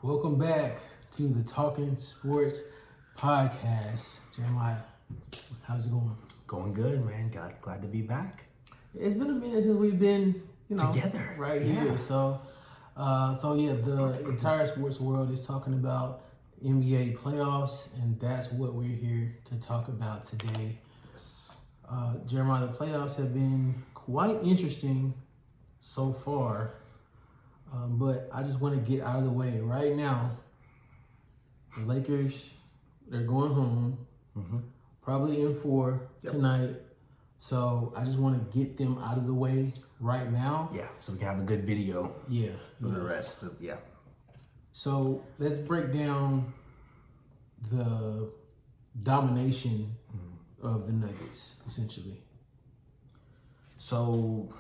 Welcome back to the Talking Sports Podcast. Jeremiah, how's it going? Going good, man. Glad to be back. It's been a minute since we've been, Together. right here. So the entire sports world is talking about NBA playoffs, and that's what we're here to talk about today. Yes. Jeremiah, the playoffs have been quite interesting so far. But I just want to get out of the way right now. The Lakers, they're going home, probably in 4 tonight. So I just want to get them out of the way right now. Yeah, so we can have a good video for the rest of, So let's break down the domination of the Nuggets, essentially. So,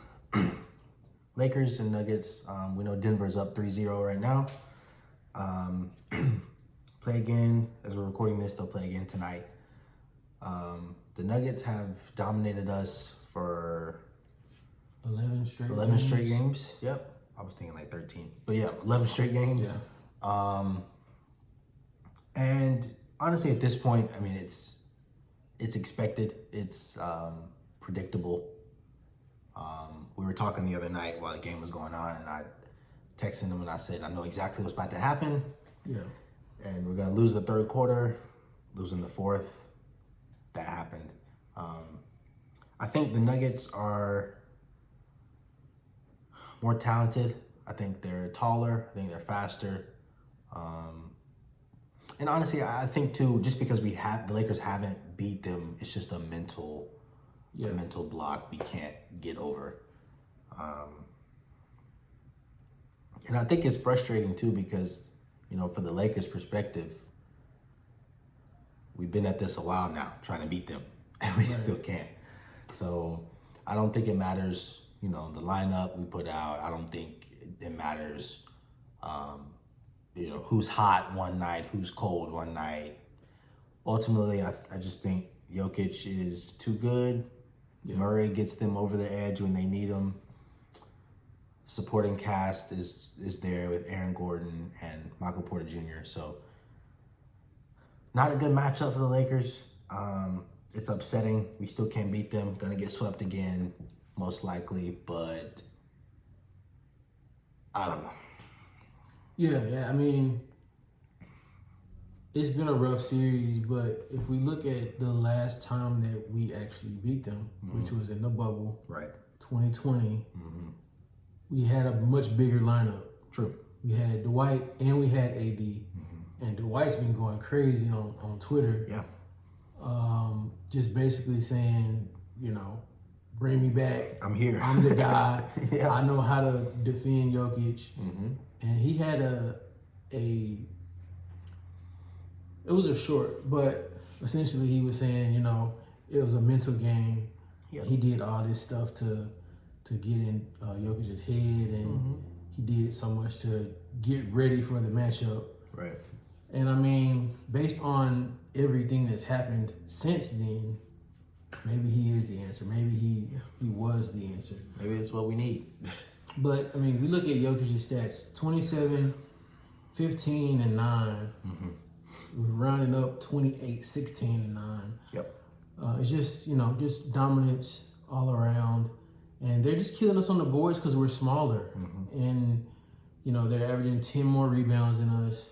Lakers and Nuggets, we know Denver's up 3-0 right now. Play again, as we're recording this, they'll play again tonight. The Nuggets have dominated us for 11 straight 11 straight games. Yep. I was thinking like 13. But yeah, 11 straight games. Yeah. And honestly, at this point, I mean, it's expected. It's predictable. We were talking the other night while the game was going on, and I texted him and I said, I know exactly what's about to happen. Yeah. And we're going to lose the third quarter, losing the fourth. That happened. I think the Nuggets are more talented. I think they're taller. I think they're faster. And honestly, I think too, just because the Lakers haven't beat them, it's just a mental block we can't get over. And I think it's frustrating too because, for the Lakers' perspective, we've been at this a while now trying to beat them, and we still can't. So I don't think it matters, the lineup we put out. I don't think it matters, who's hot one night, who's cold one night. Ultimately, I just think Jokic is too good. Yeah. Murray gets them over the edge when they need him. Supporting cast is there with Aaron Gordon and Michael Porter Jr. So not a good matchup for the Lakers. It's upsetting. We still can't beat them. Gonna get swept again, most likely, but I don't know. Yeah. I mean, it's been a rough series, but if we look at the last time that we actually beat them, which was in the bubble, right, 2020, we had a much bigger lineup. True. We had Dwight and we had AD, and Dwight's been going crazy on Twitter. Yeah. Just basically saying, bring me back. I'm here. I'm the guy. Yeah. I know how to defend Jokic. And he had it was a short, but essentially he was saying, it was a mental game. Yep. He did all this stuff to get in Jokic's head, and he did so much to get ready for the matchup. Right. And I mean, based on everything that's happened since then, maybe he is the answer. Maybe he was the answer. Maybe it's what we need. But, I mean, we look at Jokic's stats, 27, 15, and 9. We're rounding up 28, 16, and 9. Yep. It's just, just dominance all around. And they're just killing us on the boards because we're smaller. And, they're averaging 10 more rebounds than us.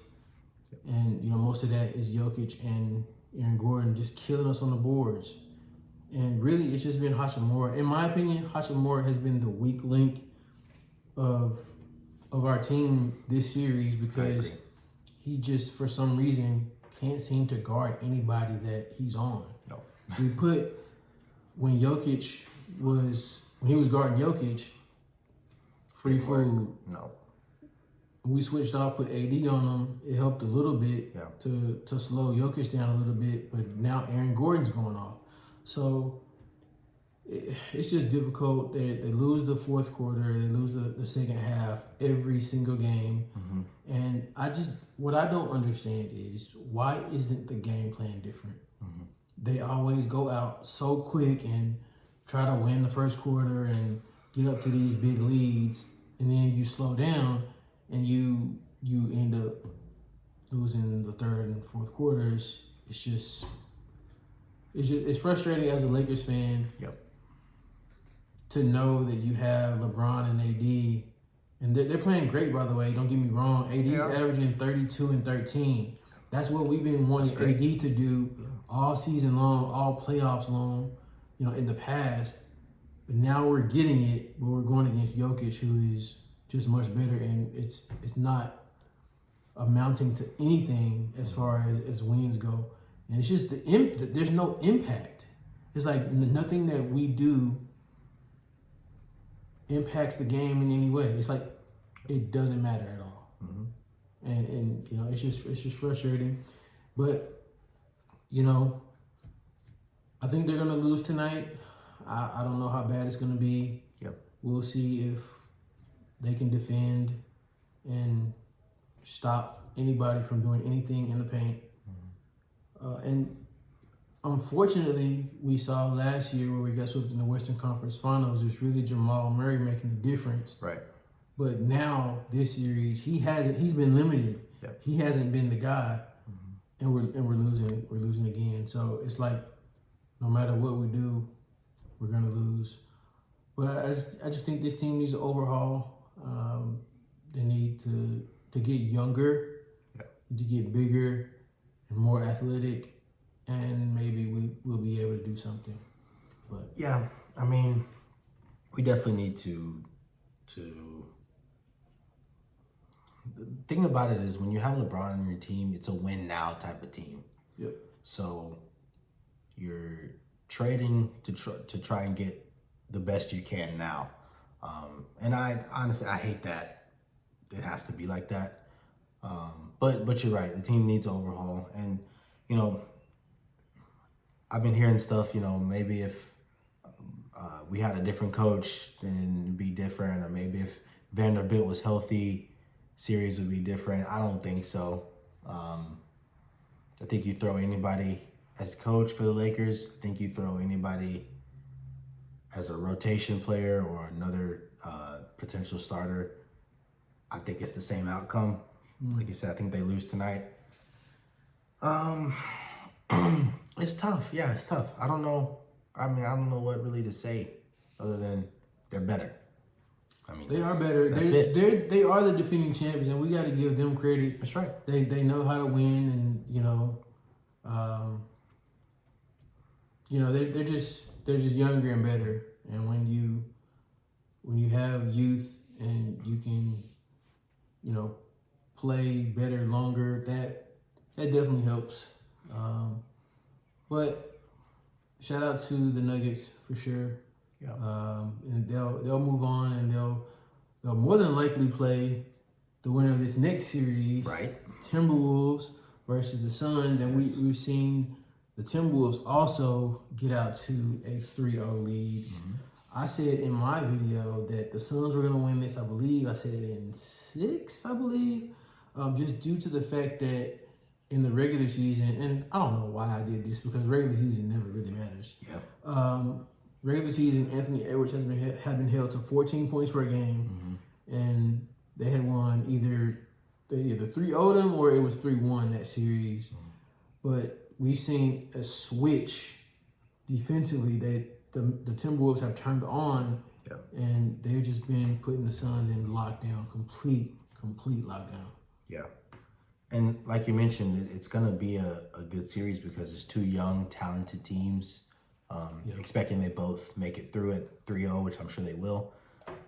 And, most of that is Jokic and Aaron Gordon just killing us on the boards. And really, it's just been Hachimura. In my opinion, Hachimura has been the weak link of our team this series because he just, for some reason, can't seem to guard anybody that he's on. No. When he was guarding Jokic, free food. No. We switched off, put AD on him. It helped a little bit to slow Jokic down a little bit, but now Aaron Gordon's going off. So it's just difficult. They lose the fourth quarter. They lose the second half every single game. And what I don't understand is why isn't the game plan different? They always go out so quick and try to win the first quarter and get up to these big leads, and then you slow down and you end up third and fourth quarters, it's frustrating as a Lakers fan. Yep. To know that you have LeBron and AD, and they're playing great, by the way. Don't get me wrong. AD's averaging 32 and 13. That's what we've been wanting AD to do all season long, all playoffs long, in the past. But now we're getting it, but we're going against Jokic, who is just much better, and it's not amounting to anything as far as wins go. And it's just there's no impact. It's like nothing that we do impacts the game in any way. It's like it doesn't matter at all. Mm-hmm. And it's just frustrating. But I think they're gonna lose tonight. I don't know how bad it's gonna be. Yep. We'll see if they can defend and stop anybody from doing anything in the paint. Mm-hmm. And unfortunately, we saw last year where we got swept in the Western Conference Finals. It's really Jamal Murray making the difference. Right. But now this series, he's been limited. Yep. He hasn't been the guy, and we're losing again. So it's like no matter what we do, we're gonna lose. But I just think this team needs an overhaul. They need to get younger, to get bigger and more athletic. And maybe we'll be able to do something. But yeah, I mean, we definitely need to. The thing about it is when you have LeBron on your team, it's a win now type of team. Yep. So you're trading to try and get the best you can now. And I honestly hate that it has to be like that. But you're right. The team needs an overhaul, and I've been hearing stuff, maybe if we had a different coach, then it'd be different. Or maybe if Vanderbilt was healthy, series would be different. I don't think so. I think you throw anybody as coach for the Lakers. I think you throw anybody as a rotation player or another potential starter. I think it's the same outcome. Like you said, I think they lose tonight. It's tough. Yeah, it's tough. I don't know. I mean, I don't know what really to say other than they're better. I mean, they are better. They are the defending champions, and we got to give them credit. That's right. They know how to win, and they're just younger and better. And when you have youth and you can play better longer, that definitely helps. But shout out to the Nuggets for sure. Yeah. And they'll move on, and they'll more than likely play the winner of this next series, right? Timberwolves versus the Suns, and we've seen the Timberwolves also get out to a 3-0 lead. Mm-hmm. I said in my video that the Suns were going to win this. I believe I said it in 6. I believe, just due to the fact that in the regular season, and I don't know why I did this because regular season never really matters. Yeah. Regular season, Anthony Edwards had been held to 14 points per game, and they had won they either 3-0'd them or it was 3-1 that series. But we've seen a switch defensively that the Timberwolves have turned on, and they've just been putting the Suns in lockdown, complete lockdown. Yeah. And like you mentioned, it's going to be a good series because there's two young, talented teams. Expecting they both make it through at 3-0, which I'm sure they will.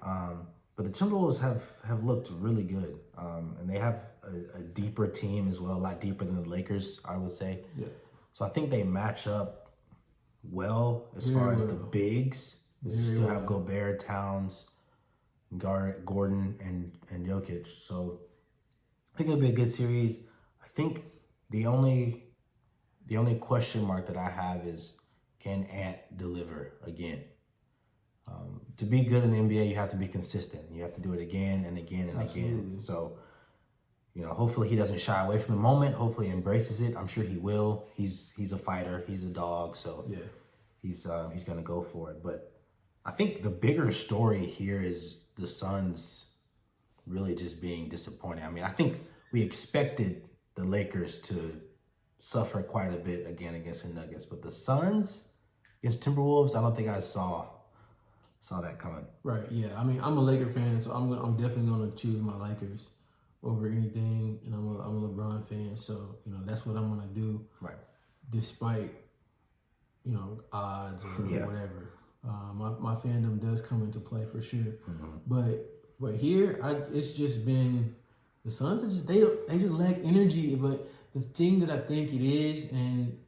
But the Timberwolves have looked really good. And they have a deeper team as well, a lot deeper than the Lakers, I would say. Yeah. So I think they match up well as far as the bigs. You still have Gobert, Towns, Gordon, and Jokic. So I think it'll be a good series. I think the only question mark that I have is, can Ant deliver again? To be good in the NBA, you have to be consistent. You have to do it again and again and again. So, hopefully he doesn't shy away from the moment. Hopefully he embraces it. I'm sure he will. He's a fighter. He's a dog. So he's gonna go for it. But I think the bigger story here is the Suns really just being disappointing. I mean, I think we expected the Lakers to suffer quite a bit again against the Nuggets. But the Suns against Timberwolves, I don't think I saw that coming. Right. Yeah. I mean, I'm a Laker fan, so I'm definitely gonna choose my Lakers over anything, and I'm a LeBron fan, so that's what I'm gonna do. Right. Despite odds or Yeah. whatever. My fandom does come into play for sure. Mm-hmm. But here, it's just been the Suns are just they just lack energy. But the thing that I think it is, and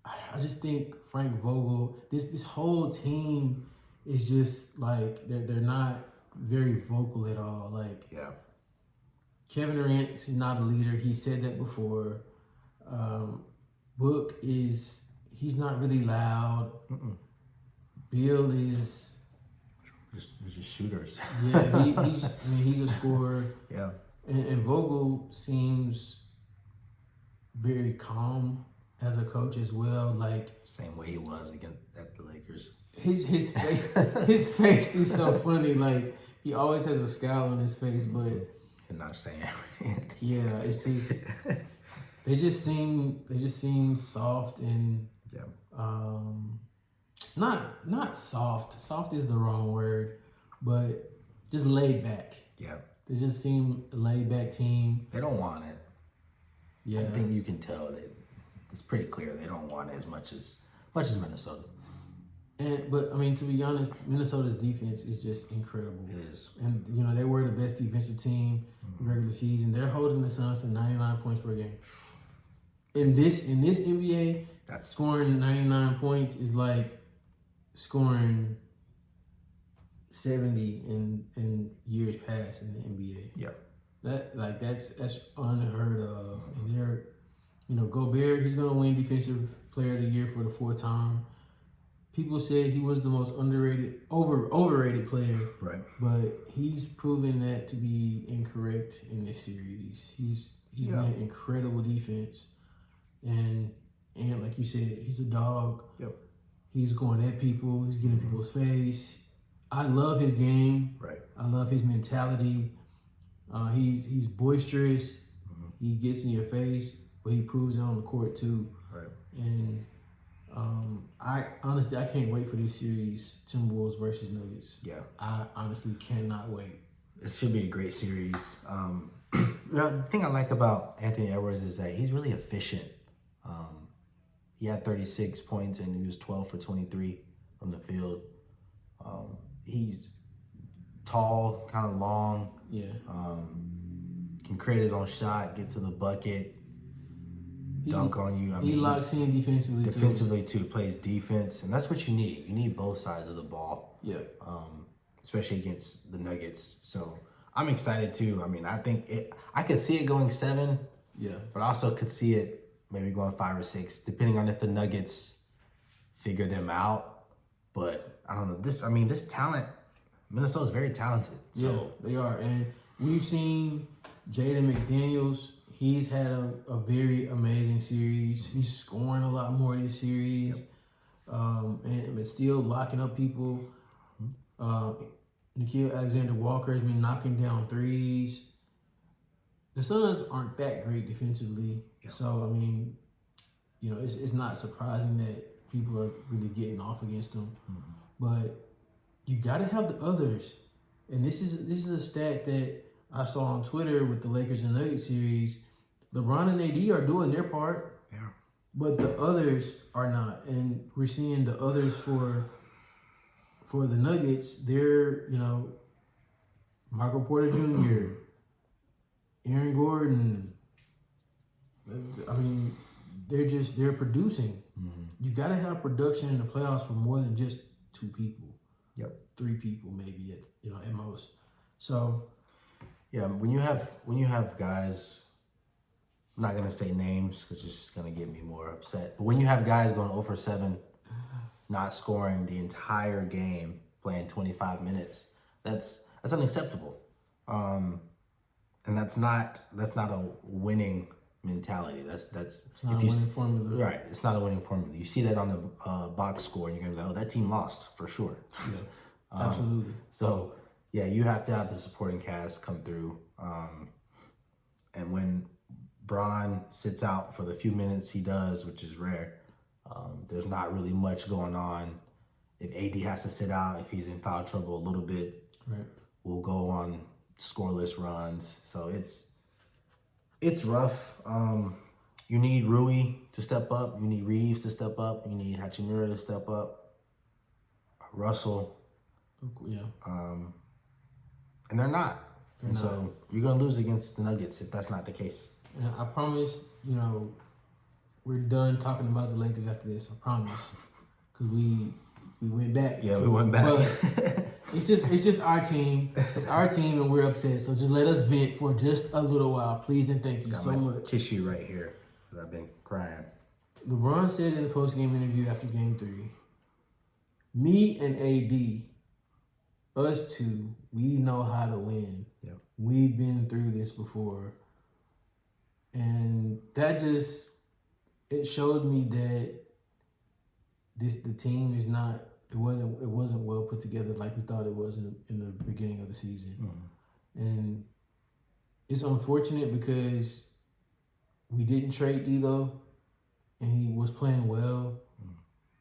I just think Frank Vogel, this whole team is just like they're not very vocal at all. Like Yeah. Kevin Durant is not a leader. He said that before. Book he's not really loud. Bill is just shooters. yeah. He's a scorer. Yeah. And Vogel seems very calm as a coach as well. Like Same way he was at the Lakers. his face is so funny. Like he always has a scowl on his face, but And not saying yeah, it's just they just seem soft and yeah. not soft. Soft is the wrong word, but just laid back. Yeah. They just seem a laid back team. They don't want it. Yeah. I think you can tell that it's pretty clear they don't want it as much as Minnesota. But I mean, to be honest, Minnesota's defense is just incredible. It is. And they were the best defensive team in the regular season. They're holding the Suns to 99 points per game. In this NBA, scoring 99 points is like scoring 70 in years past in the NBA. Yeah. That's unheard of. And they're Gobert, he's gonna win Defensive Player of the Year for the fourth time. People said he was the most overrated player. Right. But he's proven that to be incorrect in this series. He's been incredible defense. And like you said, he's a dog. Yep. He's going at people. He's getting people's face. I love his game. Right. I love his mentality. He's boisterous. He gets in your face, but he proves it on the court too. Right. And I can't wait for this series, Timberwolves versus Nuggets. Yeah. I honestly cannot wait. It should be a great series. The thing I like about Anthony Edwards is that he's really efficient. He had 36 points and he was 12 for 23 from the field. He's tall, kind of long. Yeah. Can create his own shot, get to the bucket, dunk on you. He locks in defensively too. Plays defense, and that's what you need. You need both sides of the ball. Yeah. Especially against the Nuggets. So I'm excited too. I mean, I could see it going 7. Yeah. But I also could see it maybe going 5 or 6, depending on if the Nuggets figure them out. But I don't know. This talent, Minnesota's very talented. So yeah, they are. And we've seen Jaden McDaniels. He's had a very amazing series. He's scoring a lot more this series. Yep. And still locking up people. Nickeil Alexander-Walker has been knocking down threes. The Suns aren't that great defensively. Yep. So, I mean, it's not surprising that people are really getting off against them. But you got to have the others. And this is a stat that I saw on Twitter with the Lakers and Nuggets series. LeBron and AD are doing their part. Yeah. But the others are not. And we're seeing the others for the Nuggets, they're, Michael Porter Jr., Aaron Gordon. I mean, they're producing. You got to have production in the playoffs for more than just 2 people. Yep. 3 people maybe at most. So, yeah, when you have guys, I'm not gonna say names because it's just gonna get me more upset. But when you have guys going 0 for 7, not scoring the entire game, playing 25 minutes, that's unacceptable. And that's not a winning mentality. That's not a winning formula. Right. It's not a winning formula. You see that on the box score, and you're gonna be like, oh, that team lost for sure. Yeah, absolutely. So yeah, you have to have the supporting cast come through. And when Bron sits out for the few minutes he does, which is rare, there's not really much going on. If AD has to sit out, if he's in foul trouble a little bit, right, we'll go on scoreless runs. So it's rough. You need Rui to step up. You need Reeves to step up. You need Hachimura to step up. Russell. yeah, And they're not. And so you're going to lose against the Nuggets if that's not the case. and I promise, you know, we're done talking about the Lakers after this. I promise, because we went back. Yeah, we went back. But it's just our team. It's our team, and we're upset. So just let us vent for just a little while, please, and thank you Got so my much. tissue right here because I've been crying. LeBron said in the post-game interview after Game 3, me and AD, us two, we know how to win. Yep. We've been through this before. And that just, it showed me that the team is not, it wasn't well put together like we thought it was in the beginning of the season. Mm-hmm. And it's unfortunate because we didn't trade D'Lo, and he was playing well,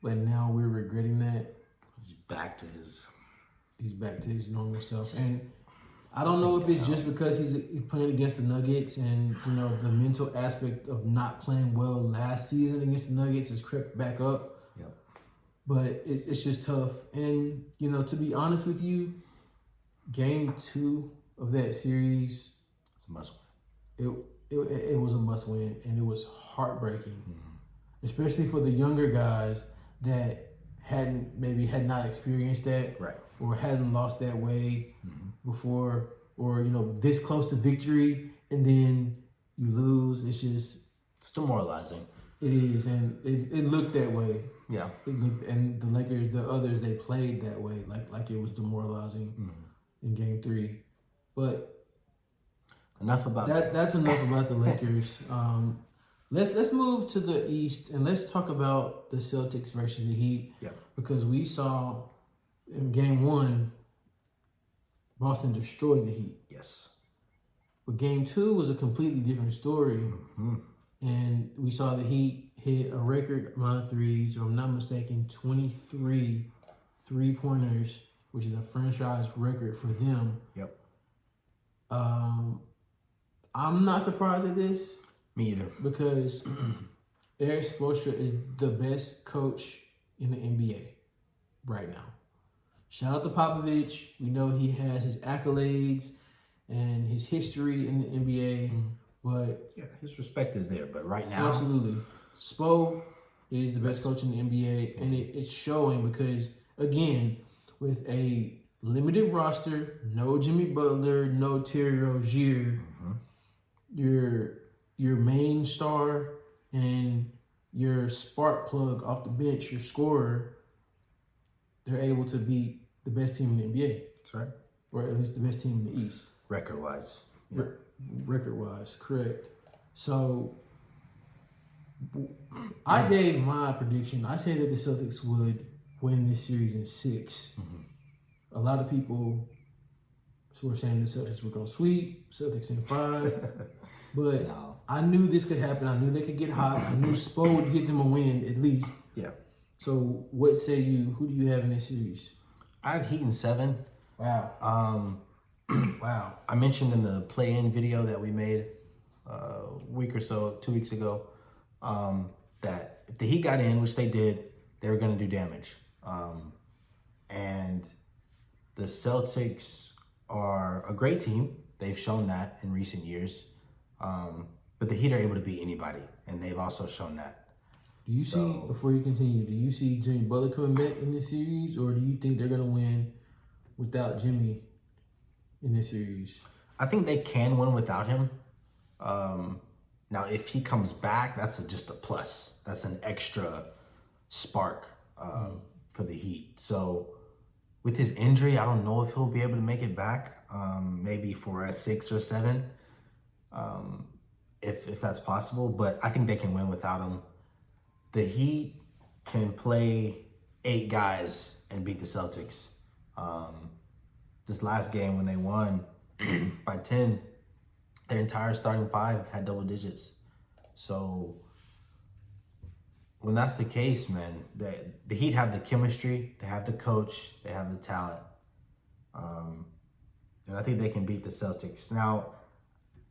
but now we're regretting that. He's back to his normal self. And I don't know if it's just because he's playing against the Nuggets, and you know the mental aspect of not playing well last season against the Nuggets has crept back up. Yep. But it's just tough. And you know, to be honest with you, Game 2 of that series, it's a must win. It was a must win, and it was heartbreaking, especially for the younger guys that had not experienced that, right, or hadn't lost that way before, or you know, this close to victory and then you lose. It's demoralizing. It is, and it looked that way. Yeah, it looked, and the Lakers, the others, they played that way, like it was demoralizing in Game 3. But enough about that. That's enough about the Lakers. Let's move to the East and let's talk about the Celtics versus the Heat. Yeah. Because we saw in Game 1, Boston destroyed the Heat. Yes. But Game 2 was a completely different story. And we saw the Heat hit a record amount of threes, if I'm not mistaken, 23 3-pointers, which is a franchise record for them. Yep. I'm not surprised at this. Me either. Because Eric Spoelstra is the best coach in the NBA right now. Shout out to Popovich. We know he has his accolades and his history in the NBA, but yeah, his respect is there. But right now, absolutely, Spo is the best coach in the NBA, and it's showing because again, with a limited roster, no Jimmy Butler, no Terry Rozier, your main star and your spark plug off the bench, your scorer, they're able to beat the best team in the NBA. That's right. Or at least the best team in the East. Record-wise. Yeah. Record-wise, correct. So, I gave my prediction. I said that the Celtics would win this series in 6. A lot of people were saying the Celtics were going to sweep, Celtics in 5. But No. I knew this could happen. I knew they could get hot. I knew Spo would get them a win at least. Yeah. So what say you? Who do you have in this series? I have Heat in 7. Wow. Wow. I mentioned in the play-in video that we made a week or so, 2 weeks ago, that if the Heat got in, which they did, they were going to do damage. And the Celtics are a great team. They've shown that in recent years. But the Heat are able to beat anybody, and they've also shown that. Do you see, before you continue, do you see Jimmy Butler coming back in this series, or do you think they're going to win without Jimmy in this series? I think they can win without him. Now, if he comes back, that's just a plus. That's an extra spark for the Heat. So with his injury, I don't know if he'll be able to make it back. Maybe for a 6 or 7, if that's possible. But I think they can win without him. The Heat can play 8 guys and beat the Celtics. This last game when they won by 10, their entire starting 5 had double digits. So when that's the case, man, the Heat have the chemistry, they have the coach, they have the talent. And I think they can beat the Celtics. Now,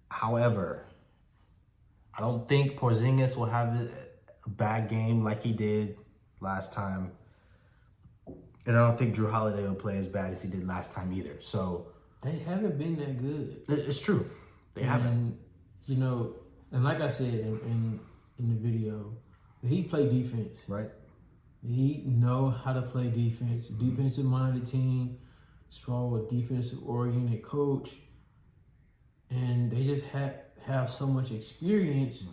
however, I don't think Porzingis will have a bad game like he did last time. And I don't think Drew Holiday will play as bad as he did last time either. So They haven't been that good. it's true. They haven't. You know, and like I said in the video, the Heat play defense. Right. The Heat know how to play defense. Defensive-minded team, strong with defensive-oriented coach. And they just have so much experience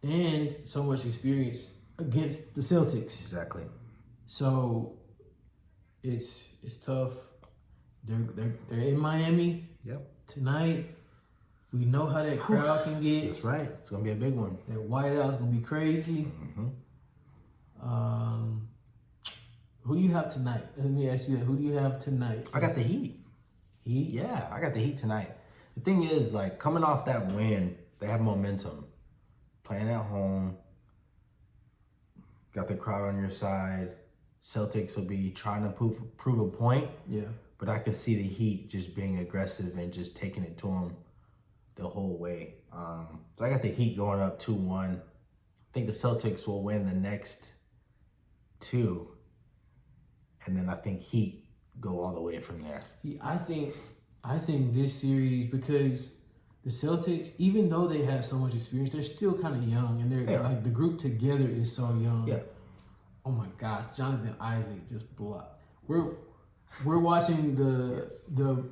and so much experience against the Celtics. Exactly. So it's tough. They're in Miami tonight. We know how that crowd can get. That's right. It's going to be a big one. That whiteout's going to be crazy. Who do you have tonight? Let me ask you that. Who do you have tonight? I got the Heat. Heat? Yeah, I got the Heat tonight. The thing is, like, coming off that win, they have momentum. Playing at home. Got the crowd on your side. Celtics will be trying to prove a point. Yeah. But I could see the Heat just being aggressive and just taking it to them the whole way. So I got the Heat going up 2-1. I think the Celtics will win the next 2. And then I think Heat go all the way from there. I think this series, because the Celtics, even though they have so much experience, they're still kind of young, and they're like the group together is so young. Yeah. Oh my gosh, Jonathan Isaac just blocked. We're watching the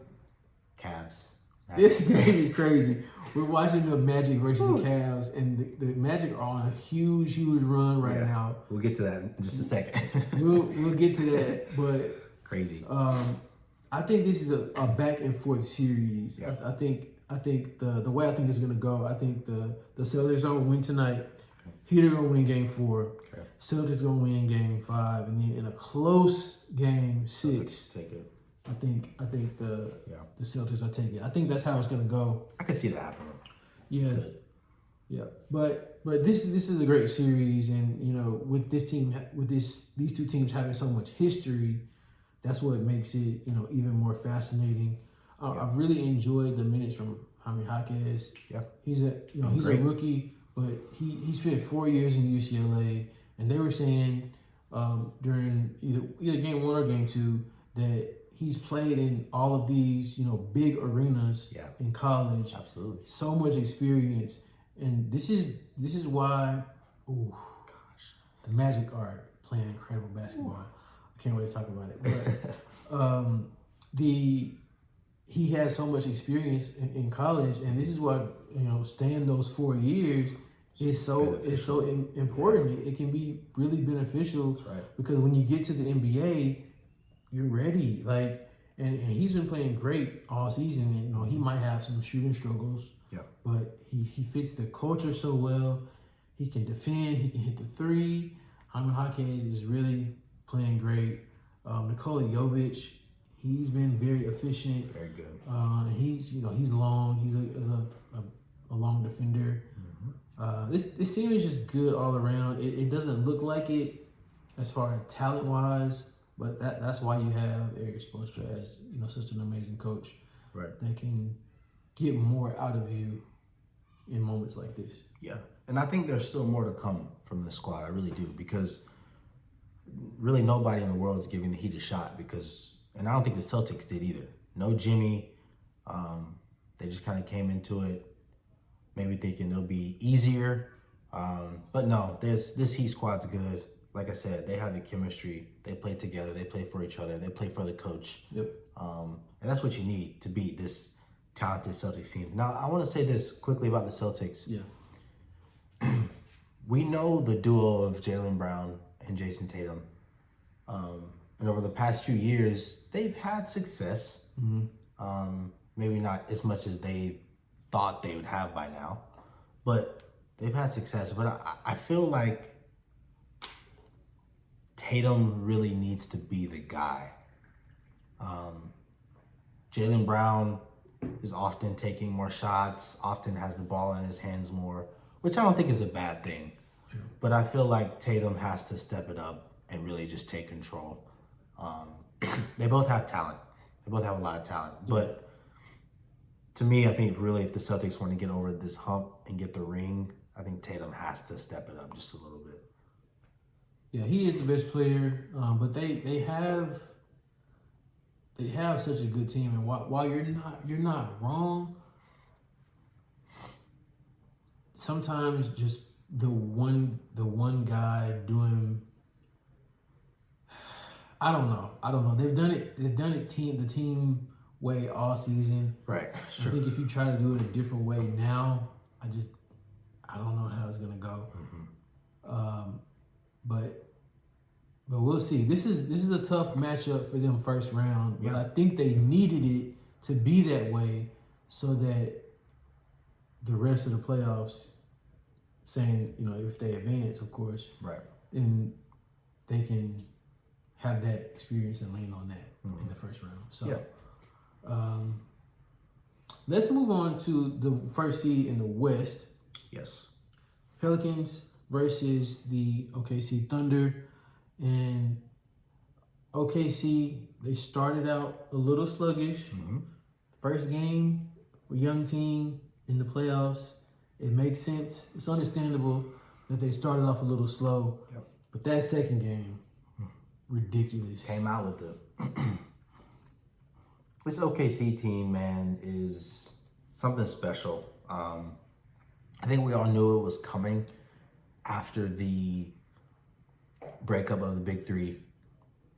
Cavs. This game is crazy. We're watching the Magic versus the Cavs, and the Magic are on a huge run right now. We'll get to that in just a second. We'll get to that, but crazy. I think this is a back and forth series. Yeah. I think the way I think it's gonna go, I think the Celtics are gonna win tonight. Heat are gonna win game 4. Okay. Celtics gonna win game 5, and then in a close game 6, take it. I think the Celtics are taking it. I think that's how it's gonna go. I can see that happening. Yeah. Good. Yeah. But this is a great series, and you know, with this team, these two teams having so much history, that's what makes it, you know, even more fascinating. I've really enjoyed the minutes from Jaime Jaquez. Yeah. He's a rookie, but he spent 4 years in UCLA, and they were saying during either game 1 or game 2 that he's played in all of these, you know, big arenas in college. Absolutely. So much experience. And this is why the Magic are playing incredible basketball. I can't wait to talk about it. But he has so much experience in college, and this is why, you know, staying those 4 years is so important. It can be really beneficial because when you get to the NBA, you're ready. Like, and he's been playing great all season. And, you know, he might have some shooting struggles, but he fits the culture so well. He can defend. He can hit the 3. Jaime Jaquez is really playing great. Nikola Jovic, he's been very efficient. Very good. He's long. He's a long defender. This team is just good all around. It doesn't look like it as far as talent wise, but that's why you have Eric Spoelstra as, you know, such an amazing coach, that can get more out of you in moments like this. Yeah, and I think there's still more to come from this squad. I really do, because really nobody in the world is giving the Heat a shot, and I don't think the Celtics did either. No Jimmy. They just kind of came into it maybe thinking it'll be easier. But no, this Heat squad's good. Like I said, they have the chemistry. They play together. They play for each other. They play for the coach. Yep. And that's what you need to beat this talented Celtics team. Now, I want to say this quickly about the Celtics. Yeah. We know the duo of Jaylen Brown and Jason Tatum. And over the past few years, they've had success. Maybe not as much as they thought they would have by now, but they've had success. But I feel like Tatum really needs to be the guy. Jaylen Brown is often taking more shots, often has the ball in his hands more, which I don't think is a bad thing. Yeah. But I feel like Tatum has to step it up and really just take control. They both have talent. They both have a lot of talent. Yeah. But to me, I think really if the Celtics want to get over this hump and get the ring, I think Tatum has to step it up just a little bit. Yeah, he is the best player, but they have such a good team, and while you're not wrong. Sometimes just the one guy doing. I don't know. They've done it the team way all season. Right. I think if you try to do it a different way now, I don't know how it's gonna go. Mm-hmm. But we'll see. This is a tough matchup for them first round, but I think they needed it to be that way so that the rest of the playoffs, saying, if they advance, of course, right, then they can have that experience and lean on that in the first round. So, let's move on to the first seed in the West. Yes. Pelicans versus the OKC Thunder. And OKC, they started out a little sluggish. Mm-hmm. First game, a young team in the playoffs. It makes sense. It's understandable that they started off a little slow. Yep. But that second game, ridiculous. Came out with it. This OKC team, man, is something special. I think we all knew it was coming after the breakup of the big three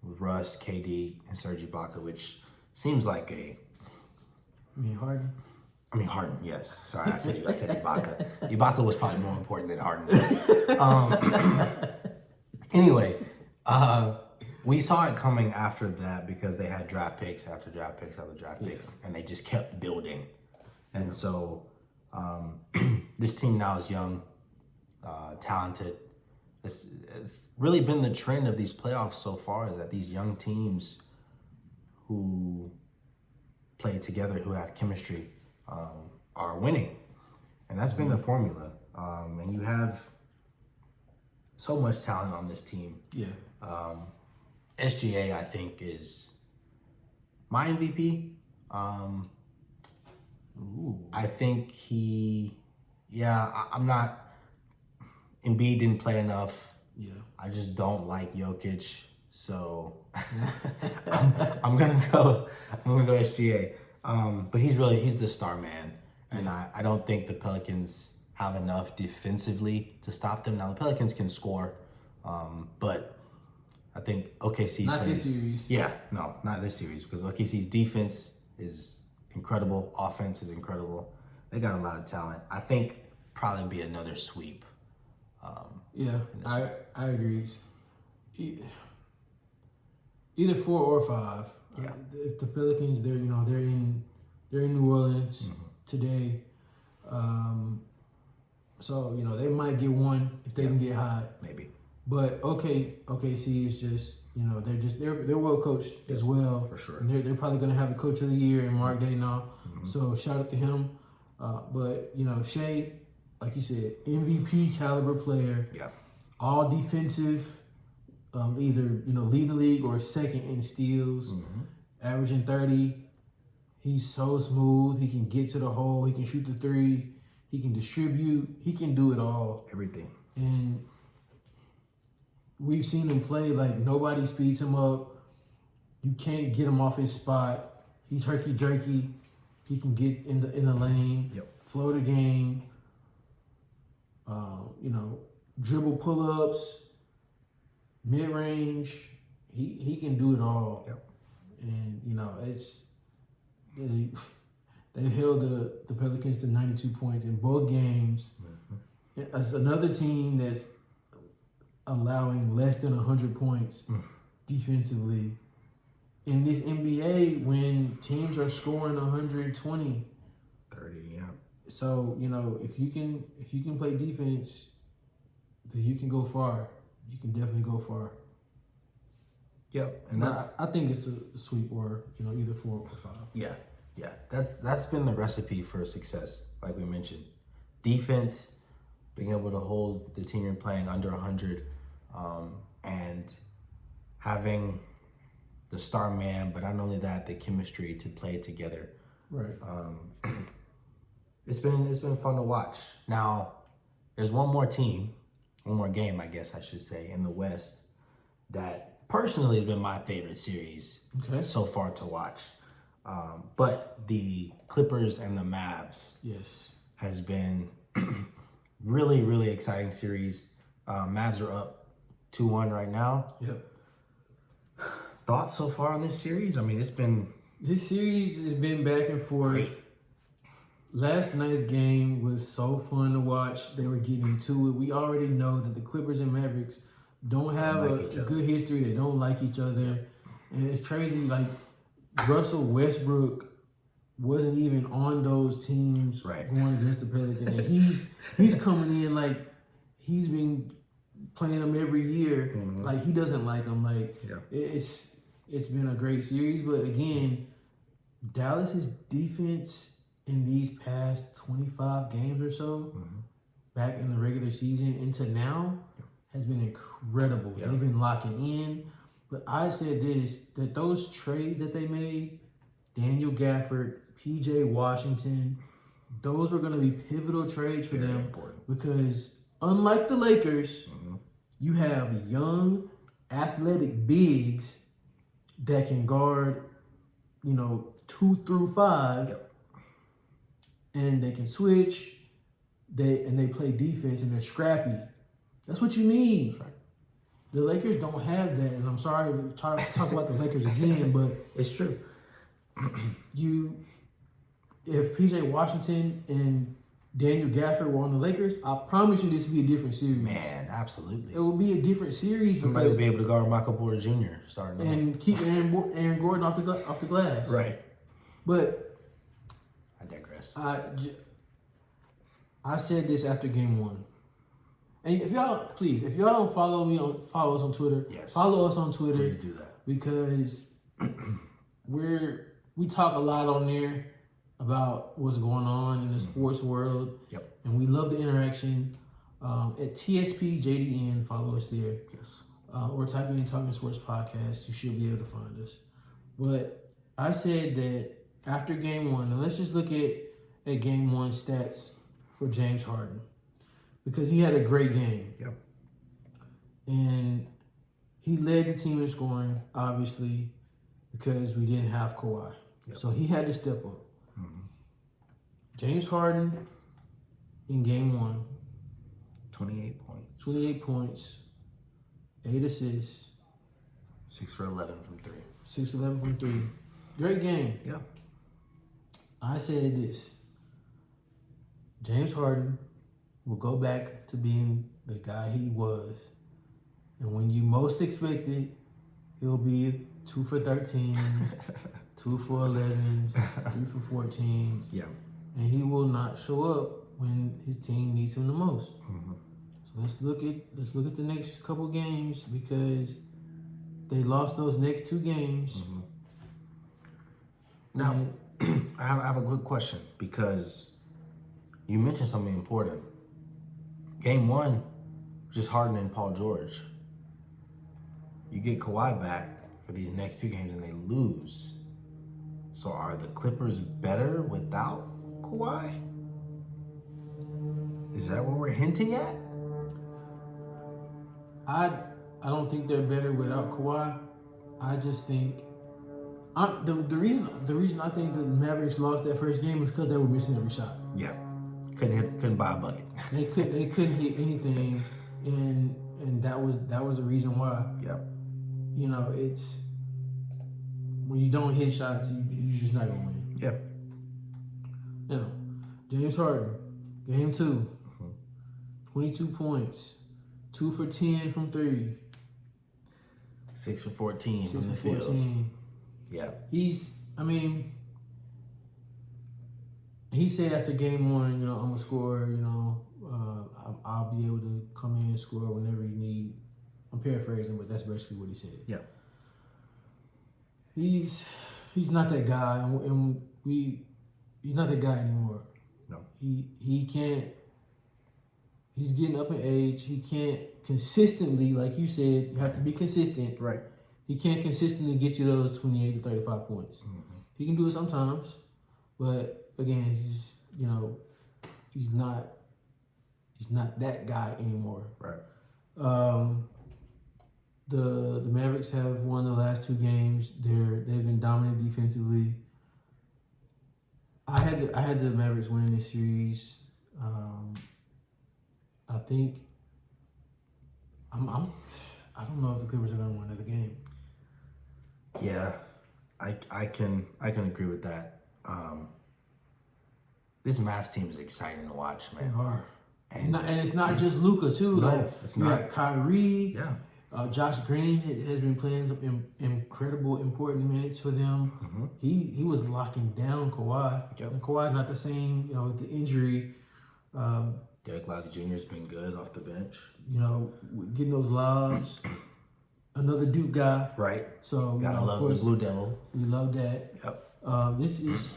with Russ, KD, and Serge Ibaka, which seems like Harden? Harden, yes. Sorry, I said Ibaka. Ibaka was probably more important than Harden. Anyway, we saw it coming after that because they had draft picks after draft picks after draft picks, and they just kept building. And so this team now is young, talented. It's really been the trend of these playoffs so far, is that these young teams who play together, who have chemistry, are winning. And that's been the formula. And you have so much talent on this team. Yeah. SGA, I think, is my MVP. I think I'm not. Embiid didn't play enough. Yeah. I just don't like Jokic, so I'm gonna go SGA. But he's the star man, and I don't think the Pelicans have enough defensively to stop them. Now the Pelicans can score, but I think OKC not this series. Yeah, no, not this series, because OKC's defense is incredible, offense is incredible. They got a lot of talent. I think probably be another sweep. I agree. Either 4 or 5. Yeah. If the Pelicans, they're in New Orleans today, so they might get one if they can get hot. Maybe. But OKC is just they're well coached as well, for sure. And they're probably going to have a coach of the year in Mark Daigneault. So shout out to him. But Shea, like you said, MVP caliber player. Yeah. All defensive, either leading the league or second in steals, averaging 30. He's so smooth. He can get to the hole. He can shoot the three. He can distribute. He can do it all. Everything. And we've seen him play like nobody speeds him up. You can't get him off his spot. He's herky jerky. He can get in the lane. Yep. Flow the game. Dribble pull-ups, mid-range. He can do it all. Yep. And it's they held the Pelicans to 92 points in both games. It's another team that's allowing less than 100 points defensively in this NBA when teams are scoring 120, 30. Yeah. So if you can play defense, then you can go far. You can definitely go far. Yep, and I think it's a sweep or either 4 or 5. Yeah. That's been the recipe for success, like we mentioned. Defense, being able to hold the team you're playing under 100, and having the star man, but not only that, the chemistry to play together. Right. It's been fun to watch. Now, there's one more game, I guess I should say, in the West that personally has been my favorite series so far to watch. But the Clippers and the Mavs has been really, really exciting series. Mavs are up 2-1 right now. Yep. Thoughts so far on this series? I mean, this series has been back and forth. Great. Last night's game was so fun to watch. They were getting into it. We already know that the Clippers and Mavericks don't have a good history. They don't like each other. And it's crazy, like Russell Westbrook wasn't even on those teams going against the Pelicans. And he's coming in like he's been playing them every year. Like he doesn't like them. Like it's been a great series. But again, Dallas's defense in these past 25 games or so, back in the regular season into now, has been incredible. They've been locking in. But I said this, that those trades that they made, Daniel Gafford, PJ Washington, those were going to be pivotal trades for them. Because unlike the Lakers, you have young, athletic bigs that can guard, 2 through 5, and they can switch. They play defense and they're scrappy. That's what you need. The Lakers don't have that, and I'm sorry to talk about the Lakers again, but it's true. If PJ Washington and Daniel Gafford were on the Lakers, I promise you this would be a different series. Man, absolutely. It would be a different series. Somebody would be able to guard Michael Porter Jr. starting and keep Aaron Gordon off the glass. Right. But I digress. I said this after game 1. And if y'all don't follow us on Twitter. Follow us on Twitter. Please do that. Because we talk a lot on there about what's going on in the sports world. And we love the interaction. At TSPJDN, follow us there. Or type in Talking Sports Podcast. You should be able to find us. But I said that after game 1, and let's just look at game 1 stats for James Harden. Because he had a great game. And he led the team in scoring, obviously, because we didn't have Kawhi. So he had to step up. James Harden in game 1. 28 points. 28 points. 8 assists. 6 for 11 from 3. 6 for 11 from 3. Great game. I said this. James Harden will go back to being the guy he was. And when you most expect it, he'll be 2 for 13s, 2 for 11s, 3 for 14s. And he will not show up when his team needs him the most. So let's look at the next couple games, because they lost those next 2 games. Now, I have a good question, because you mentioned something important. Game 1, just Harden and Paul George. You get Kawhi back for these next 2 games and they lose. So are the Clippers better without Kawhi? Is that what we're hinting at? I don't think they're better without Kawhi. I just think the reason I think the Mavericks lost that first game was because they were missing every shot. Couldn't buy a bucket. They couldn't hit anything, and that was the reason why. It's when you don't hit shots, you're just not gonna win. James Harden, game 2, 22 points, 2 for 10 from 3, 6 for 14 6 from the for 14. field. He said after game 1, I'm gonna score. I'll be able to come in and score whenever you need. I'm paraphrasing, but that's basically what he said. He's not that guy, and he's not that guy anymore. No. He can't. He's getting up in age. He can't consistently, like you said, you have to be consistent. Right. He can't consistently get you those 28 to 35 points. He can do it sometimes, but again, he's just, he's not that guy anymore. Right. The Mavericks have won the last 2 games. They've been dominant defensively. I had the Mavericks winning this series. I think I don't know if the Clippers are going to win another game. Yeah, I can agree with that. This Mavs team is exciting to watch, man. They are. And it's not just Luka too. No, it's not. Got Kyrie. Yeah. Josh Green has been playing some incredible, important minutes for them. He was locking down Kawhi. Yep. And Kawhi's not the same, with the injury. Derek Lively Jr. has been good off the bench. Getting those lobs. Another Duke guy. Right. So, Gotta of love course, the Blue Devils. we love that. Yep. This is,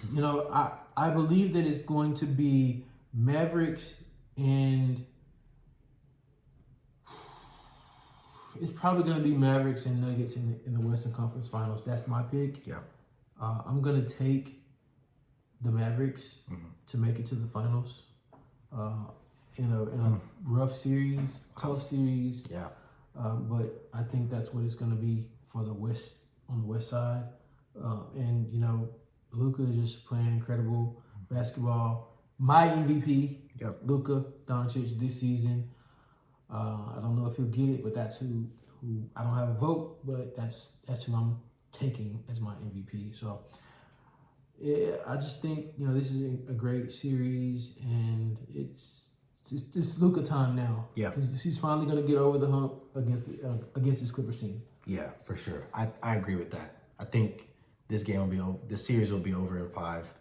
I believe that it's going to be Mavericks and it's probably going to be Mavericks and Nuggets in the Western Conference Finals. That's my pick. Yeah. I'm going to take the Mavericks to make it to the finals. In a rough series, tough series. Yeah. But I think that's what it's going to be for the West, on the West side. And, Luka is just playing incredible basketball. My MVP, Yep. Luka Doncic this season. I don't know if he'll get it, but that's who I don't have a vote, but that's who I'm taking as my MVP. So yeah, I just think this is a great series, and it's Luka time now. Yeah. He's finally going to get over the hump against this Clippers team. Yeah, for sure. I agree with that. I think this game will be over. The series will be over in 5.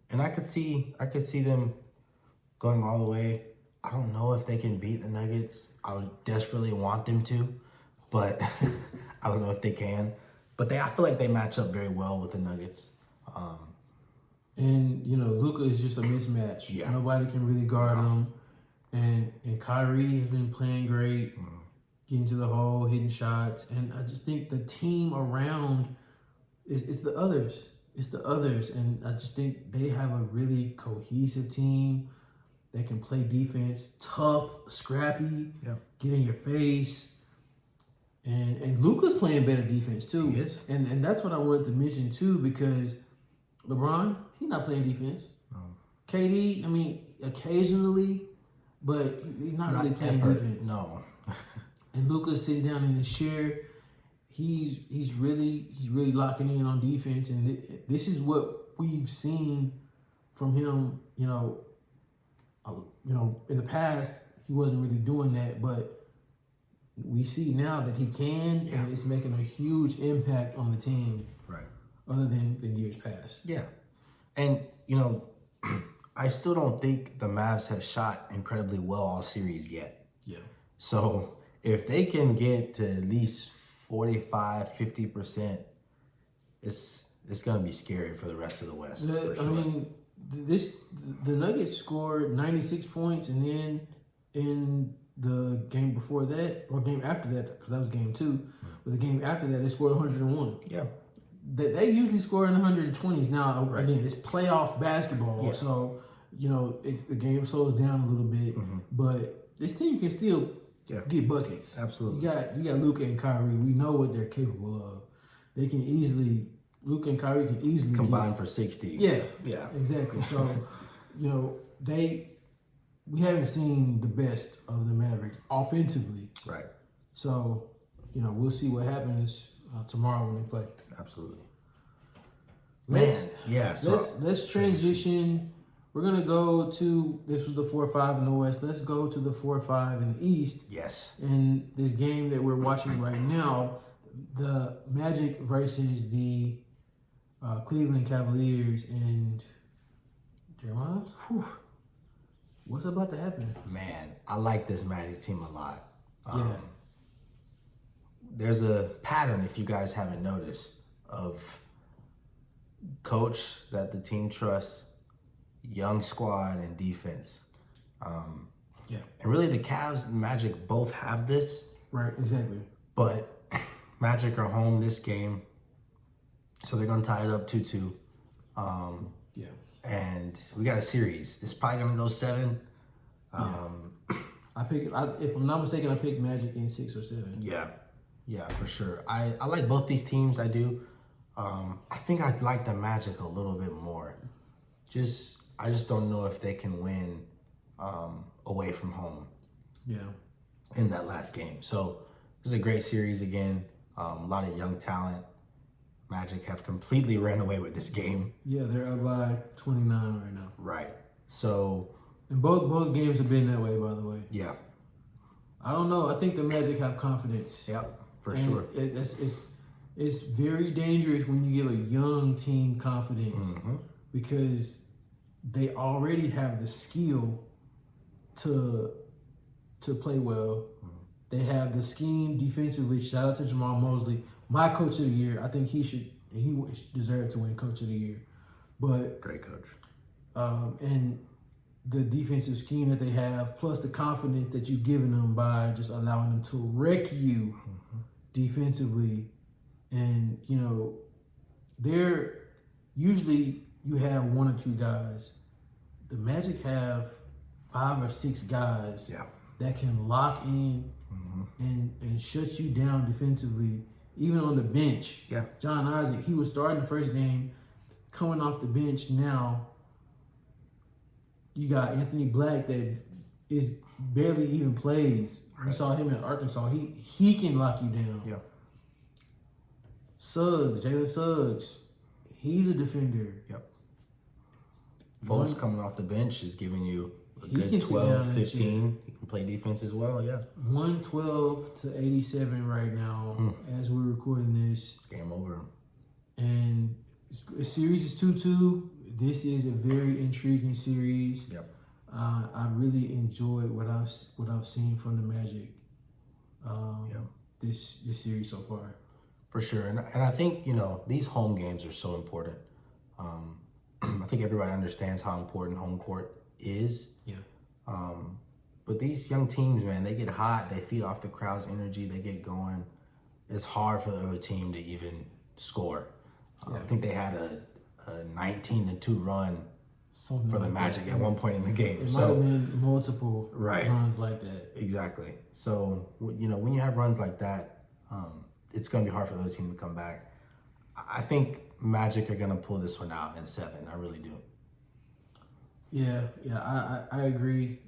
And I could see them going all the way. I don't know if they can beat the Nuggets. I would desperately want them to, but I don't know if they can. But I feel like they match up very well with the Nuggets. And Luka is just a mismatch. Yeah. Nobody can really guard him. And Kyrie has been playing great, getting to the hole, hitting shots. And I just think the team around is the others. It's the others. And I just think they have a really cohesive team. They can play defense, tough, scrappy, get in your face. And Luka's playing better defense too. He is. And that's what I wanted to mention too, because LeBron, he's not playing defense. KD, I mean, occasionally, but he's not really playing defense. No. And Luka's sitting down in his chair. He's really locking in on defense, and this is what we've seen from him. In the past, he wasn't really doing that, but we see now that he can, and it's making a huge impact on the team. Right. Other than years past. Yeah. And, I still don't think the Mavs have shot incredibly well all series yet. Yeah. So if they can get to at least 45, 50%, it's going to be scary for the rest of the West. For sure. I mean, the Nuggets scored 96 points, and then in the game before that, or game after that, because that was game 2, but the game after that, they scored 101. Yeah. They usually score in the 120s. Now, again, it's playoff basketball, so, the game slows down a little bit, but this team can still get buckets. Absolutely. You got Luka and Kyrie. We know what they're capable of. They can easily, Luka and Kyrie can easily combine for 60. Yeah, exactly. So, we haven't seen the best of the Mavericks offensively. Right. So, we'll see what happens tomorrow when they play. Absolutely. Let's transition. We're gonna go to, this was the 4-5 in the West. Let's go to the 4-5 in the East. Yes. And this game that we're watching right now, the Magic versus the Cleveland Cavaliers, and Jeremiah, what's about to happen? Man, I like this Magic team a lot. Yeah. There's a pattern, if you guys haven't noticed, of coach that the team trusts, young squad, and defense. Yeah. And really, the Cavs and Magic both have this. Right. Exactly. But Magic are home this game, so they're gonna tie it up 2-2. Yeah. And we got a series. This is probably gonna go 7. If I'm not mistaken, I picked Magic in 6 or 7. Yeah, for sure. I like both these teams. I do. I think I like the Magic a little bit more. I just don't know if they can win away from home. Yeah. In that last game. So this is a great series again. A lot of young talent. Magic have completely ran away with this game. Yeah, they're up by 29 right now. Right. So. And both games have been that way, by the way. Yeah. I don't know. I think the Magic have confidence. Yep, for and sure. It's very dangerous when you give a young team confidence because they already have the skill to play well. They have the scheme defensively. Shout out to Jamal Mosley, my coach of the year. I think he deserved to win coach of the year. But great coach. And the defensive scheme that they have, plus the confidence that you've given them by just allowing them to wreck you defensively. And, they're usually you have 1 or 2 guys. The Magic have 5 or 6 guys that can lock in and shut you down defensively, even on the bench. Yeah. John Isaac, he was starting the first game, coming off the bench now. You got Anthony Black that is barely even plays. We saw him at Arkansas. He can lock you down. Yeah. Jalen Suggs, he's a defender. Yep. Folks coming off the bench is giving you a He good can sit 12, down 15. He can play defense as well, yeah. 112 to 87 right now as we're recording this. It's game over. And the series is 2-2. This is a very intriguing series. Yep. I really enjoyed what I've seen from the Magic. This series so far. For sure, and I think these home games are so important. I think everybody understands how important home court is. Yeah. But these young teams, man, they get hot. They feed off the crowd's energy. They get going. It's hard for the other team to even score. I think they had a 19-2 run Something for the like Magic that. at one point in the game. It might have been multiple Right. runs like that. Exactly. So, when you have runs like that, it's going to be hard for the other team to come back. I think Magic are going to pull this one out in 7. I really do. Yeah, I agree.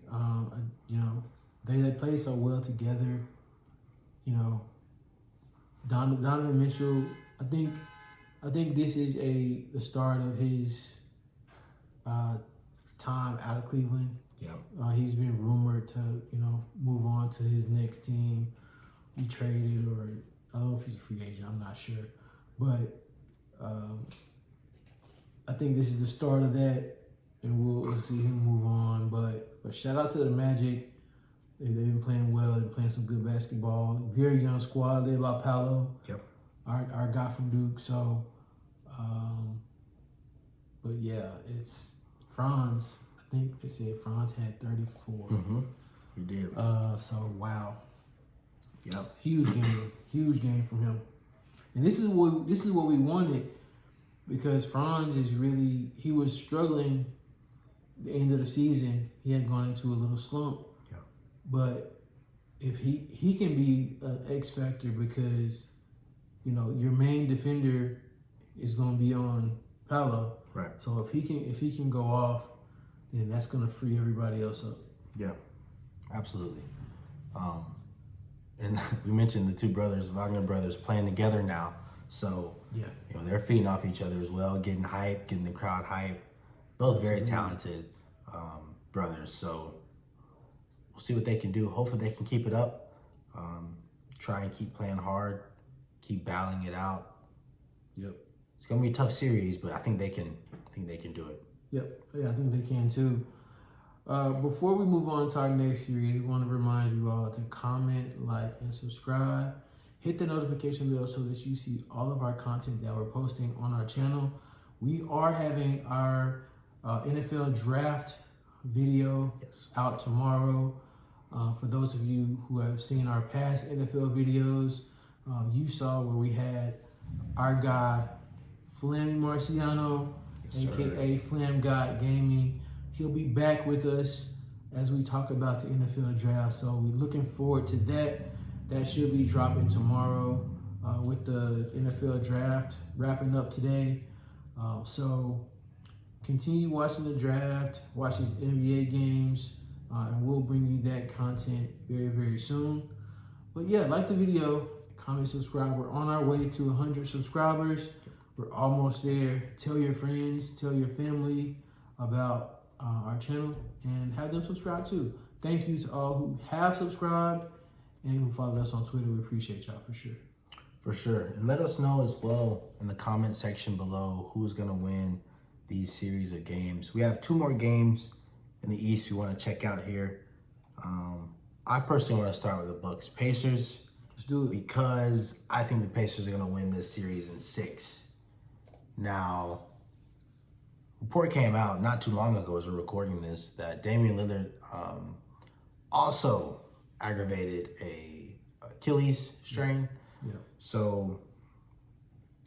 They play so well together. Donovan Mitchell, I think this is the start of his time out of Cleveland. Yeah. He's been rumored to, move on to his next team, be traded, or I don't know if he's a free agent. I'm not sure, but I think this is the start of that, and we'll see him move on. But shout out to the Magic. They've been playing well. They've been playing some good basketball. Very young squad led by Paolo. Yep. Our guy from Duke. So, but yeah, it's Franz. I think they said Franz had 34. He did. So wow. Yep. Huge game from him. And this is what we wanted, because Franz he was struggling the end of the season. He had gone into a little slump. Yeah. But if he can be an X factor, because your main defender is going to be on Paolo. Right. So if he can go off, then that's going to free everybody else up. Yeah. Absolutely. And we mentioned the 2 brothers, Wagner brothers, playing together now. So, Yeah. They're feeding off each other as well, getting hype, getting the crowd hype. Both very talented brothers. So, we'll see what they can do. Hopefully they can keep it up. Try and keep playing hard, keep battling it out. Yep. It's going to be a tough series, but I think they can do it. Yep. Yeah, I think they can too. Before we move on to our next series, we want to remind you all to comment, like, and subscribe. Hit the notification bell so that you see all of our content that we're posting on our channel. We are having our NFL draft video Yes. out tomorrow. For those of you who have seen our past NFL videos, you saw where we had our guy, Flammy Marciano, Yes, aka Flam God Gaming. He'll be back with us as we talk about the NFL draft. So we're looking forward to that. That should be dropping tomorrow with the NFL draft wrapping up today. So continue watching the draft, watch these NBA games, and we'll bring you that content very, very soon. But yeah, like the video, comment, subscribe. We're on our way to 100 subscribers. We're almost there. Tell your friends, tell your family about our channel, and have them subscribe too. Thank you to all who have subscribed and who followed us on Twitter. We appreciate y'all for sure. For sure. And let us know as well in the comment section below who's going to win these series of games. We have 2 more games in the East we want to check out here. I personally want to start with the Bucks Pacers. Let's do it. Because I think the Pacers are going to win this series in 6. Now, report came out not too long ago as we're recording this that Damian Lillard also aggravated a Achilles strain. Yeah. So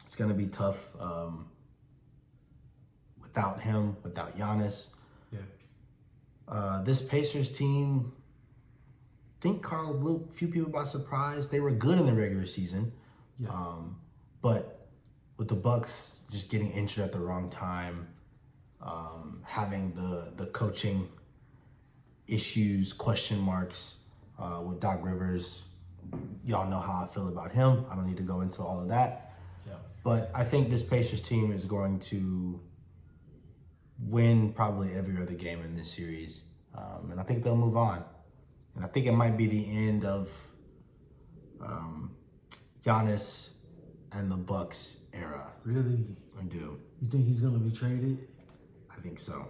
it's going to be tough without him, without Giannis. Yeah. This Pacers team, I think Carl blew a few people by surprise. They were good in the regular season. Yeah. But with the Bucks just getting injured at the wrong time, having the coaching issues, question marks with Doc Rivers, y'all know how I feel about him. I don't need to go into all of that. Yeah. But I think this Pacers team is going to win probably every other game in this series. And I think they'll move on. And I think it might be the end of Giannis and the Bucks era. Really? I do. You think he's gonna be traded? I think so.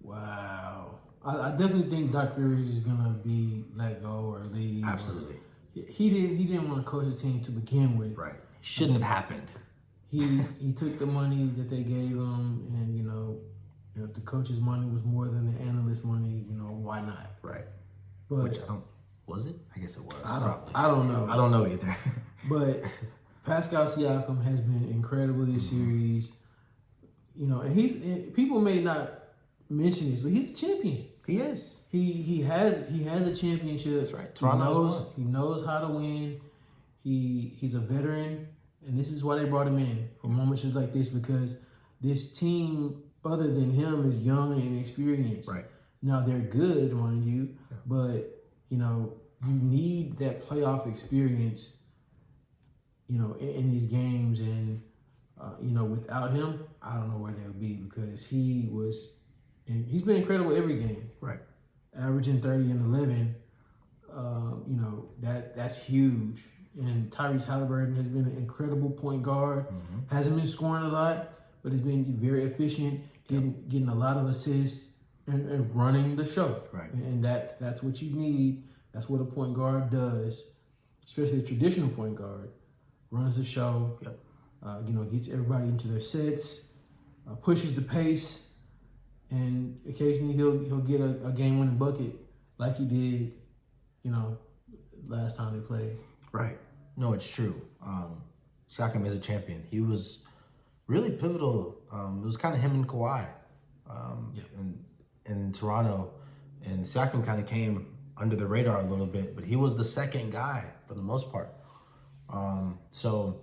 Wow. I definitely think Doc Rivers is gonna be let go or leave. Absolutely. He didn't want to coach a team to begin with. Right. Shouldn't have happened. He took the money that they gave him, and if the coach's money was more than the analyst's money, why not? Right. But Which was it? I guess it was. I probably. don't know. I don't know either. But Pascal Siakam has been incredible this series. And people may not mention this, but he's a champion. He is. He has a championship. That's right. He knows how to win. He's a veteran, and this is why they brought him in for moments just like this, because this team, other than him, is young and inexperienced. Right. Now they're good, mind you, but you need that playoff experience. In these games, and without him, I don't know where they'll be, because he's been incredible every game. Right. Averaging 30 and 11. That's huge. And Tyrese Halliburton has been an incredible point guard. Mm-hmm. Hasn't been scoring a lot, but has been very efficient, getting a lot of assists and running the show. Right. And that's what you need. That's what a point guard does, especially a traditional point guard. Runs the show. Yep. Gets everybody into their sets, pushes the pace, and occasionally he'll get a game-winning bucket like he did, last time they played. Right. No, it's true. Siakam is a champion. He was really pivotal. It was kind of him and Kawhi in Toronto. And Siakam kind of came under the radar a little bit, but he was the second guy for the most part. So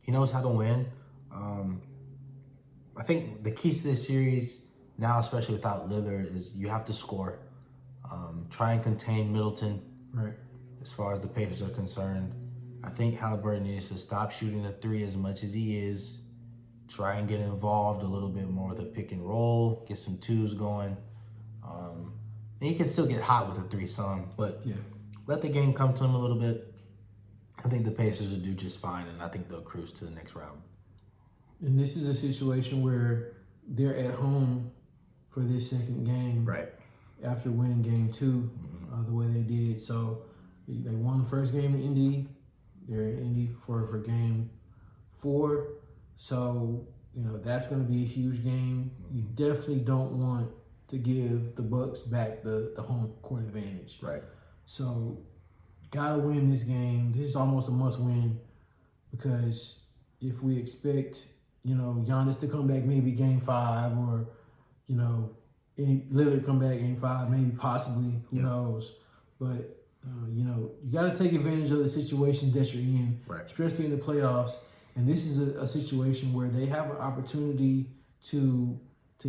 he knows how to win. I think the keys to this series now, especially without Lillard, is you have to score. Try and contain Middleton. Right. As far as the Pacers are concerned, I think Halliburton needs to stop shooting the 3 as much as he is. Try and get involved a little bit more with the pick and roll, get some 2s going. And he can still get hot with a 3 some, but let the game come to him a little bit. I think the Pacers will do just fine, and I think they'll cruise to the next round. And this is a situation where they're at home for this second game. Right. After winning game 2, the way they did. So they won the first game in Indy. They're in Indy for game 4. So, that's going to be a huge game. You definitely don't want to give the Bucks back the home court advantage. Right. So, gotta win this game. This is almost a must win because if we expect, Giannis to come back maybe game 5 or, Lillard come back game 5, maybe possibly, who knows. But, you got to take advantage of the situation that you're in, right, especially in the playoffs. And this is a situation where they have an opportunity to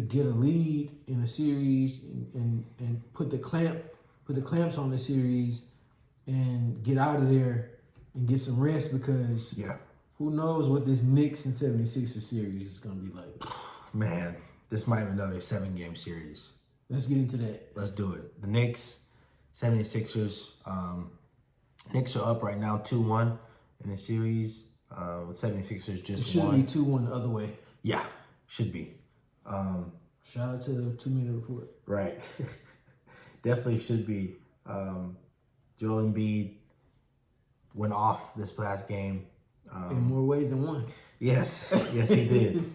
get a lead in a series and put the clamps on the series and get out of there and get some rest because who knows what this Knicks and 76ers series is going to be like. Man, this might be another 7-game series. Let's get into that. Let's do it. The Knicks, 76ers. Knicks are up right now 2-1 in the series. With 76ers just won. It should be 2-1 the other way. Yeah, should be. Shout out to the 2-minute report. Right. Definitely should be. Joel Embiid went off this last game. In more ways than one. Yes, he did.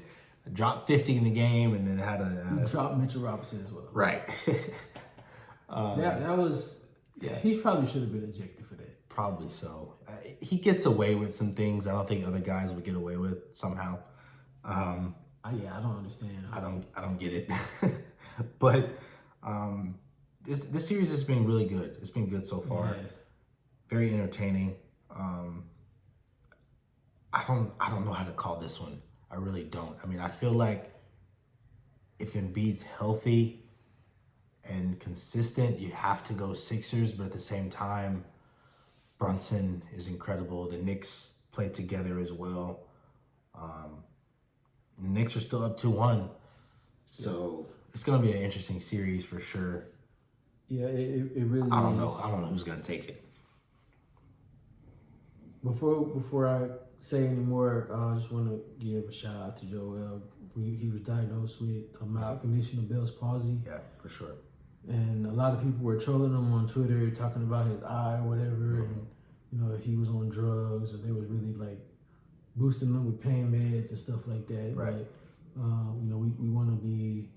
Dropped 50 in the game and then had a... dropped Mitchell Robinson as well. Right. That was... Yeah, he probably should have been ejected for that. Probably so. He gets away with some things I don't think other guys would get away with somehow. I don't understand. I don't get it. But this series has been really good. It's been good so far. Yes. Very entertaining. I don't know how to call this one. I really don't. I mean, I feel like if Embiid's healthy and consistent, you have to go Sixers, but at the same time, Brunson is incredible. The Knicks play together as well. The Knicks are still up 2-1. So it's going to be an interesting series for sure. Yeah, it really I don't know who's going to take it. Before I say any more, I just want to give a shout out to Joel. He was diagnosed with a mild condition of Bell's palsy. Yeah, for sure. And a lot of people were trolling him on Twitter, talking about his eye or whatever, and if he was on drugs or they was really like boosting him with pain meds and stuff like that. Right. But we want to be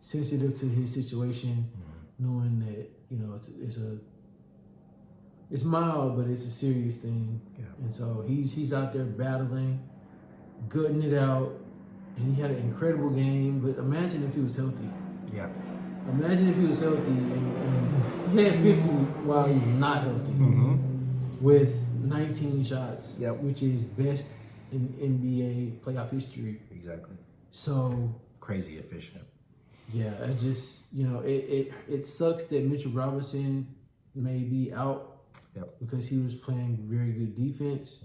sensitive to his situation, knowing that it's mild, but it's a serious thing. Yeah. And so he's out there battling, gutting it out, and he had an incredible game. But imagine if he was healthy. Yeah. Imagine if he was healthy and he had 50 while he's not healthy with 19 shots, which is best in NBA playoff history. Exactly. So crazy efficient. Yeah, it just it sucks that Mitchell Robinson may be out because he was playing very good defense.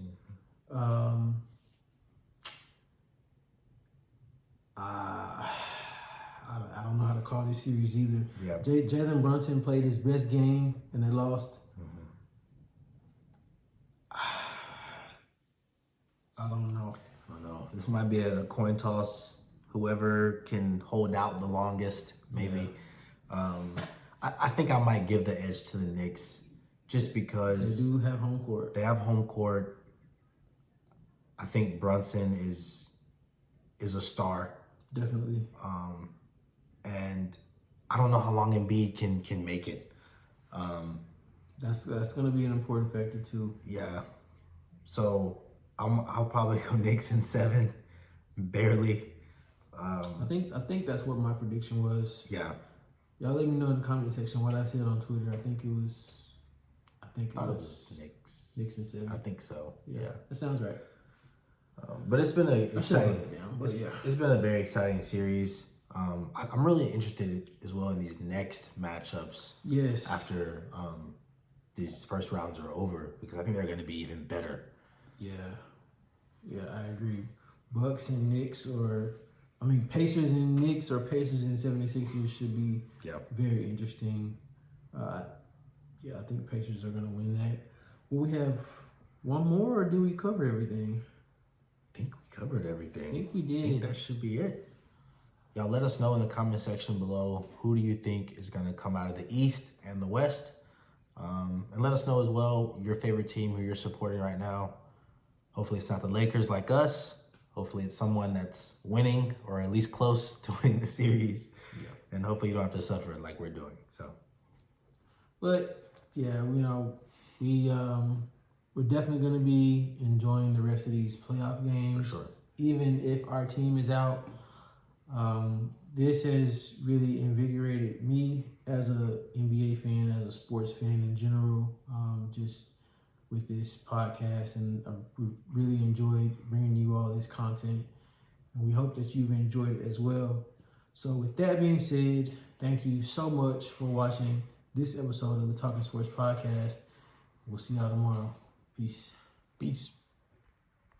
I don't know how to call this series either. Yeah. Jalen Brunson played his best game and they lost. I don't know. This might be a coin toss. Whoever can hold out the longest, maybe. Yeah. I think I might give the edge to the Knicks just because they do have home court. They have home court. I think Brunson is a star. Definitely. And I don't know how long Embiid can make it. That's going to be an important factor too. Yeah. So I'll probably go Knicks in 7, barely. I think that's what my prediction was. Yeah. Y'all let me know in the comment section what I said on Twitter. I think it was Knicks. Knicks in 7. I think so. Yeah. That sounds right. But it's been exciting. Yeah. It's been a very exciting series. I'm really interested as well in these next matchups. Yes. After these first rounds are over, because I think they're going to be even better. Yeah, I agree. Bucks and Knicks, Pacers and Knicks or Pacers and 76ers should be very interesting. I think Pacers are going to win that. Will we have one more, or do we cover everything? I think we covered everything. I think we did. I think that should be it. Y'all let us know in the comment section below, who do you think is going to come out of the East and the West? And let us know as well your favorite team who you're supporting right now. Hopefully it's not the Lakers like us. Hopefully it's someone that's winning or at least close to winning the series. Yeah. and hopefully you don't have to suffer like we're doing. So, but yeah, we're definitely going to be enjoying the rest of these playoff games, for sure. Even if our team is out. This has really invigorated me as a NBA fan, as a sports fan in general, just with this podcast, and we've really enjoyed bringing you all this content, and we hope that you've enjoyed it as well. So with that being said, thank you so much for watching this episode of the Talking Sports Podcast. We'll see y'all tomorrow. Peace. Peace.